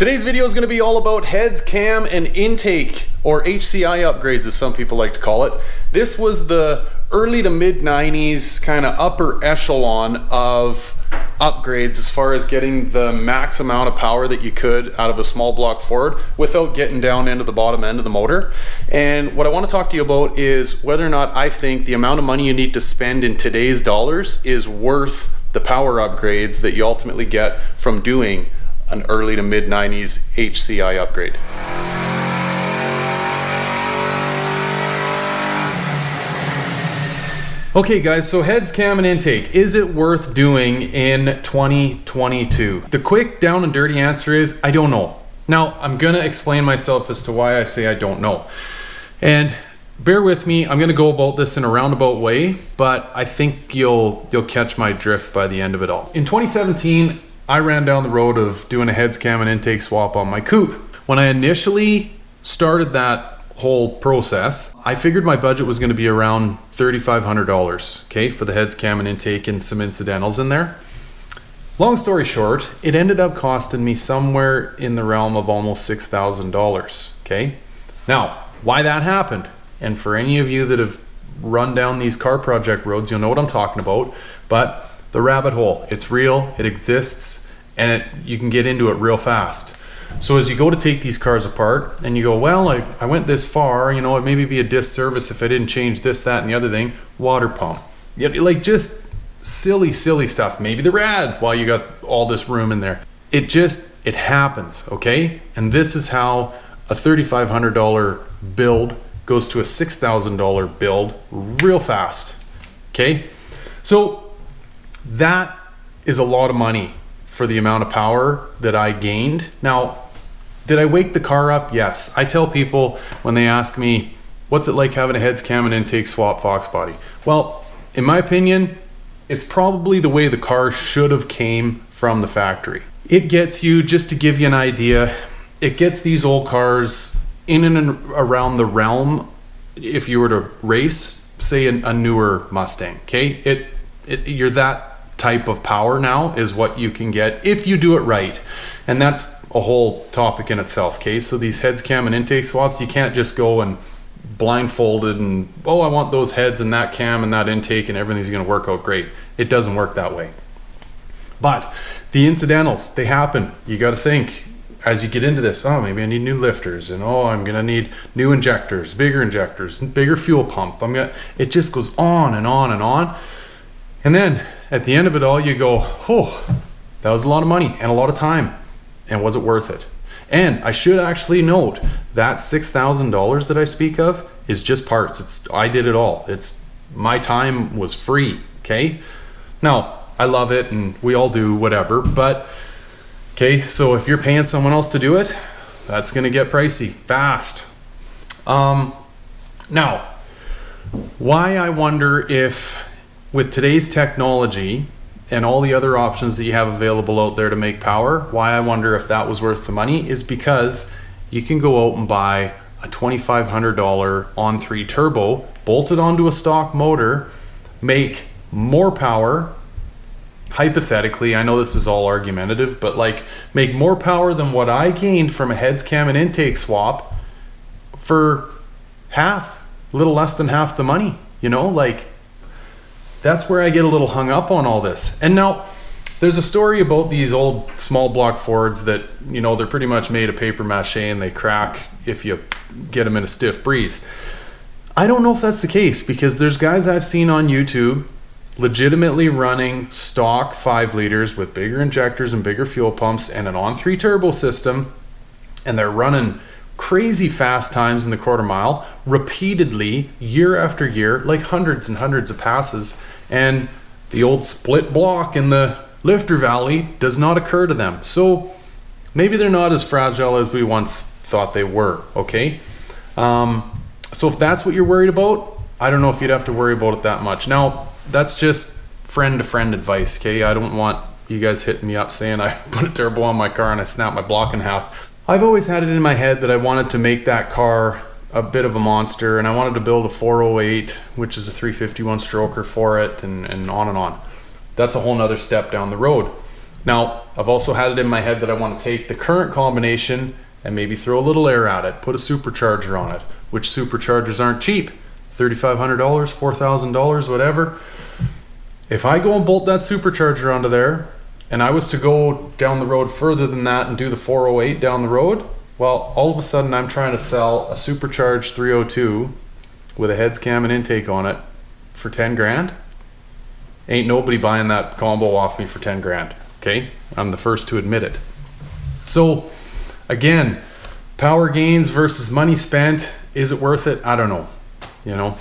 Today's video is going to be all about heads, cam, and intake, or HCI upgrades as some people like to call it. This was the early to mid 90s kind of upper echelon of upgrades as far as getting the max amount of power that you could out of a small block Ford without getting down into the bottom end of the motor. And what I want to talk to you about is whether or not I think the amount of money you need to spend in today's dollars is worth the power upgrades that you ultimately get from doing an early to mid 90s HCI upgrade. Okay guys, so heads, cam, and intake. Is it worth doing in 2022? The quick, down and dirty answer is I don't know. Now, I'm gonna explain myself as to why I say I don't know. And bear with me, I'm gonna go about this in a roundabout way, but I think you'll catch my drift by the end of it all. In 2017, I ran down the road of doing a heads, cam, and intake swap on my coupe. When I initially started that whole process, I figured my budget was going to be around $3,500, okay, for the heads, cam, and intake and some incidentals in there. Long story short, it ended up costing me somewhere in the realm of almost $6,000, okay? Now, why that happened, and for any of you that have run down these car project roads, you'll know what I'm talking about, but the rabbit hole, it's real, it exists, and you can get into it real fast. So as you go to take these cars apart and you go, well, I went this far, you know, it maybe be a disservice if I didn't change this, that, and the other thing. Water pump. Like just silly stuff. Maybe the rad while you got all this room in there. It happens, okay? And this is how a $3,500 build goes to a $6,000 build real fast, okay? So that is a lot of money for the amount of power that I gained. Now, did I wake the car up? Yes. I tell people when they ask me, what's it like having a heads, cam, and intake swap Foxbody? Well, in my opinion, it's probably the way the car should have came from the factory. It gets you, just to give you an idea, it gets these old cars in and around the realm, if you were to race, say a newer Mustang, okay? You're that type of power now is what you can get if you do it right, and that's a whole topic in itself, okay? So these heads, cam, and intake swaps, you can't just go and blindfolded and, oh, I want those heads and that cam and that intake and everything's going to work out great. It doesn't work that way. But the incidentals, they happen. You got to think as you get into this, oh, maybe I need new lifters, and oh, I'm going to need new injectors, bigger fuel pump. It just goes on and on and on. And then at the end of it all, you go, oh, that was a lot of money and a lot of time. And was it worth it? And I should actually note that $6,000 that I speak of is just parts. I did it all. My time was free, okay? Now, I love it and we all do whatever, but okay, so if you're paying someone else to do it, that's gonna get pricey fast. Now, why I wonder if with today's technology and all the other options that you have available out there to make power, why I wonder if that was worth the money is because you can go out and buy a $2,500 on-3 turbo, bolted onto a stock motor, make more power, hypothetically, I know this is all argumentative, but like make more power than what I gained from a heads, cam, and intake swap for half, a little less than half the money, you know, like that's where I get a little hung up on all this. And now there's a story about these old small block Fords that, you know, they're pretty much made of paper mache and they crack if you get them in a stiff breeze. I don't know if that's the case, because there's guys I've seen on YouTube legitimately running stock 5 liters with bigger injectors and bigger fuel pumps and an on-3 turbo system, and they're running crazy fast times in the quarter mile repeatedly year after year, like hundreds and hundreds of passes, and the old split block in the lifter valley does not occur to them. So maybe they're not as fragile as we once thought they were, okay? So if that's what you're worried about, I don't know if you'd have to worry about it that much. Now, that's just friend to friend advice, okay? I don't want you guys hitting me up saying I put a turbo on my car and I snapped my block in half. I've always had it in my head that I wanted to make that car a bit of a monster, and I wanted to build a 408, which is a 351 stroker for it, and on and on. That's a whole nother step down the road. Now, I've also had it in my head that I want to take the current combination and maybe throw a little air at it, put a supercharger on it, which superchargers aren't cheap. $3,500, $4,000, whatever. If I go and bolt that supercharger onto there, and I was to go down the road further than that and do the 408 down the road, well, all of a sudden I'm trying to sell a supercharged 302 with a heads, cam, and intake on it for 10 grand. Ain't nobody buying that combo off me for 10 grand. Okay, I'm the first to admit it. So again, power gains versus money spent, is it worth it? I don't know. You know,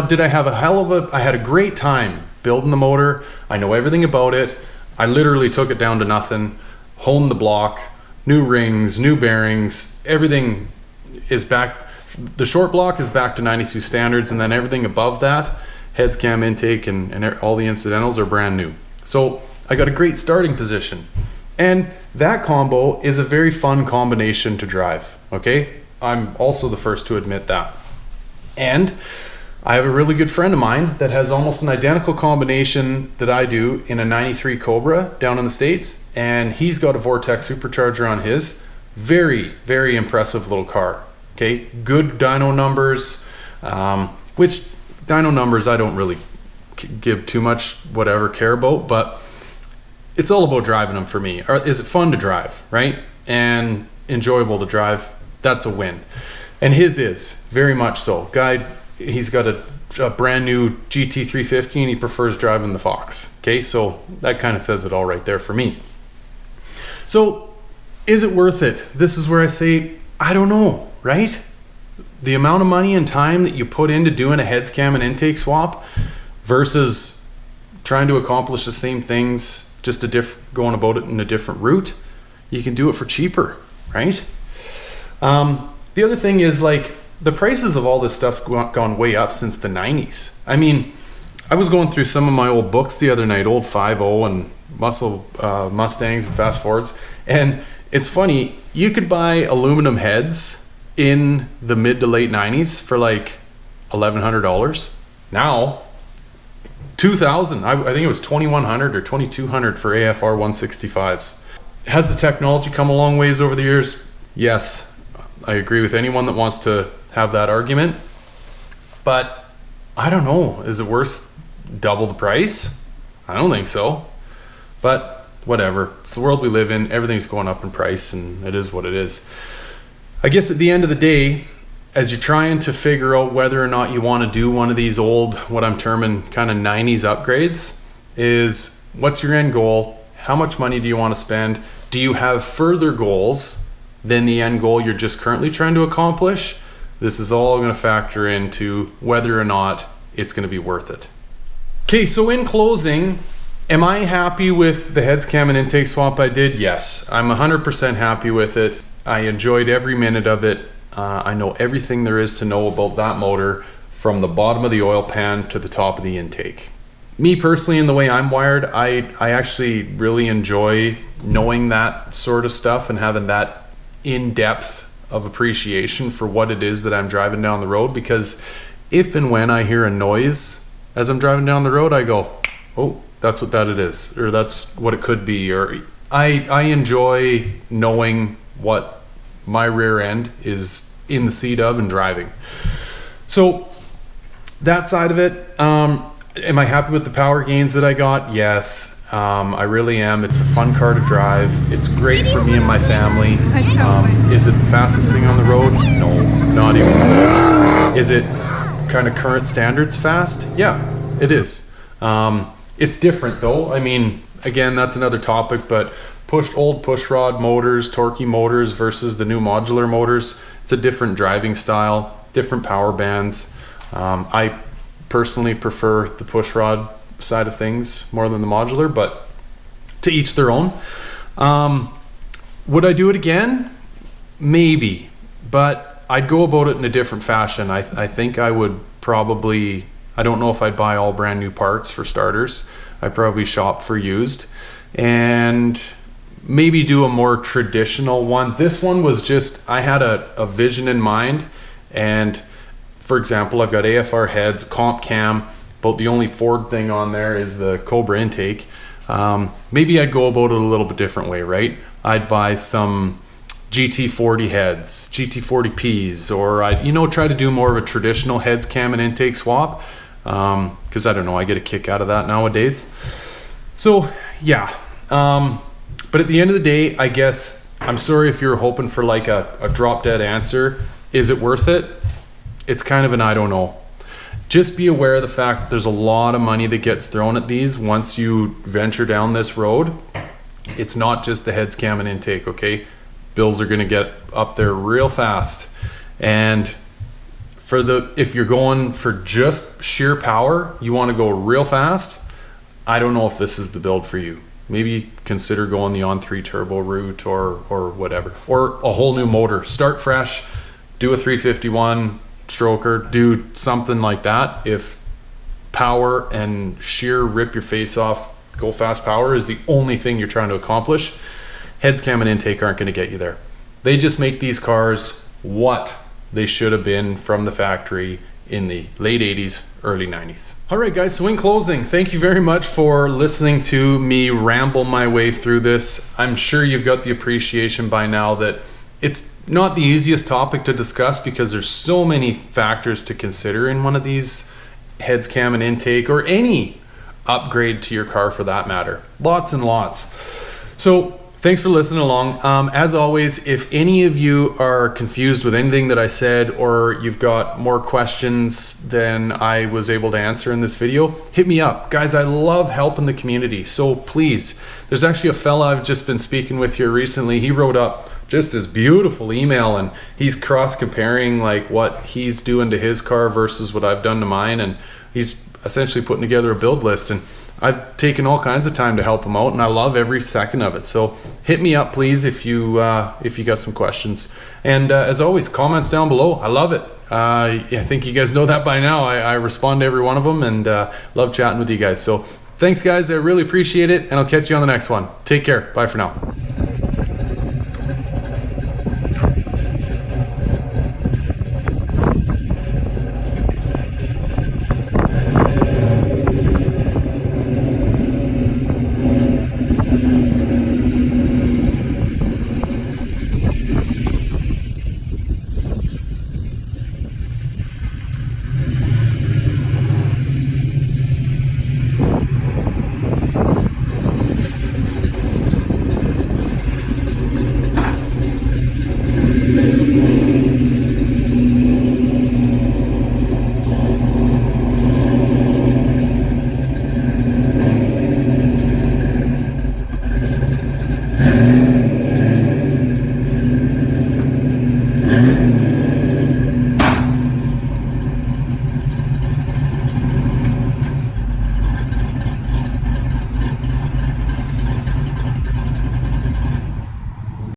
did I have I had a great time building the motor. I know everything about it. I literally took it down to nothing, honed the block, new rings, new bearings, everything is back. The short block is back to 92 standards, and then everything above that, heads, cam, intake, and all the incidentals are brand new. So I got a great starting position. And that combo is a very fun combination to drive, okay? I'm also the first to admit that. And I have a really good friend of mine that has almost an identical combination that I do in a 93 Cobra down in the States, and he's got a Vortex supercharger on his. Very, very impressive little car, okay? Good dyno numbers, which dyno numbers I don't really give too much care about, but it's all about driving them for me. Is it fun to drive, right? And enjoyable to drive? That's a win. And his is, very much so. Guy, he's got a brand new GT350 and he prefers driving the Fox. Okay, so that kind of says it all right there for me. So, is it worth it? This is where I say, I don't know, right? The amount of money and time that you put into doing a heads, cam, and intake swap versus trying to accomplish the same things, just going about it in a different route, you can do it for cheaper, right? The other thing is, like, the prices of all this stuff's gone way up since the 90s. I mean, I was going through some of my old books the other night, old 5.0 and muscle Mustangs and fast forwards, and it's funny, you could buy aluminum heads in the mid to late 90s for like $1,100. Now, $2,000. I think it was $2,100 or $2,200 for AFR 165s. Has the technology come a long ways over the years? Yes. I agree with anyone that wants to have that argument, but I don't know. Is it worth double the price? I don't think so, but whatever. It's the world we live in. Everything's going up in price, and it is what it is. I guess at the end of the day, as you're trying to figure out whether or not you want to do one of these old, what I'm terming kind of 90s upgrades, is what's your end goal? How much money do you want to spend? Do you have further goals than the end goal you're just currently trying to accomplish? This is all going to factor into whether or not it's going to be worth it. Okay, so in closing, am I happy with the heads, cam, and intake swap I did? Yes, I'm 100% happy with it. I enjoyed every minute of it. I know everything there is to know about that motor, from the bottom of the oil pan to the top of the intake. Me personally, in the way I'm wired, I actually really enjoy knowing that sort of stuff and having that in-depth of appreciation for what it is that I'm driving down the road, because if and when I hear a noise as I'm driving down the road, I go, oh, that's what that it is, or that's what it could be, or I enjoy knowing what my rear end is in the seat of and driving. So that side of it, am I happy with the power gains that I got? Yes. I really am. It's a fun car to drive. It's great for me and my family. Is it the fastest thing on the road? No, not even close. Is it kind of current standards fast? Yeah, it is. It's different though. I mean, again, that's another topic, but old pushrod motors, torquey motors versus the new modular motors, it's a different driving style, different power bands. I personally prefer the pushrod side of things more than the modular, but to each their own. Would I do it again? Maybe, but I'd go about it in a different fashion. I think I would probably, I don't know if I'd buy all brand new parts for starters. I'd probably shop for used and maybe do a more traditional one. This one was just, I had a vision in mind, and for example, I've got AFR heads, comp cam, but the only Ford thing on there is the Cobra intake. maybe I'd go about it a little bit different way, right? I'd buy some GT40 heads, GT40Ps, or I'd, you know, try to do more of a traditional heads, cam, and intake swap. Because I don't know, I get a kick out of that nowadays. So yeah, but at the end of the day, I guess, I'm sorry if you're hoping for like a drop dead answer. Is it worth it? It's kind of an I don't know. Just be aware of the fact that there's a lot of money that gets thrown at these once you venture down this road. It's not just the heads, cam, and intake, okay? Bills are gonna get up there real fast. And if you're going for just sheer power, you wanna go real fast, I don't know if this is the build for you. Maybe consider going the on3 turbo route or whatever, or a whole new motor. Start fresh, do a 351 stroker, do something like that. If power and sheer rip your face off, go fast power is the only thing you're trying to accomplish, heads, cam, and intake aren't going to get you there. They just make these cars what they should have been from the factory in the late 80s, early 90s. All right, guys, so in closing, thank you very much for listening to me ramble my way through this. I'm sure you've got the appreciation by now that it's not the easiest topic to discuss because there's so many factors to consider in one of these heads, cam, and intake, or any upgrade to your car for that matter. Lots and lots. So thanks for listening along. As always, if any of you are confused with anything that I said, or you've got more questions than I was able to answer in this video, hit me up. Guys, I love helping the community, so please. There's actually a fella I've just been speaking with here recently. He wrote up just this beautiful email, and he's cross-comparing like what he's doing to his car versus what I've done to mine, and he's essentially putting together a build list, and I've taken all kinds of time to help him out, and I love every second of it. So hit me up, please, if you got some questions. And as always, comments down below. I love it. I think you guys know that by now. I respond to every one of them, and love chatting with you guys. So thanks, guys. I really appreciate it, and I'll catch you on the next one. Take care. Bye for now.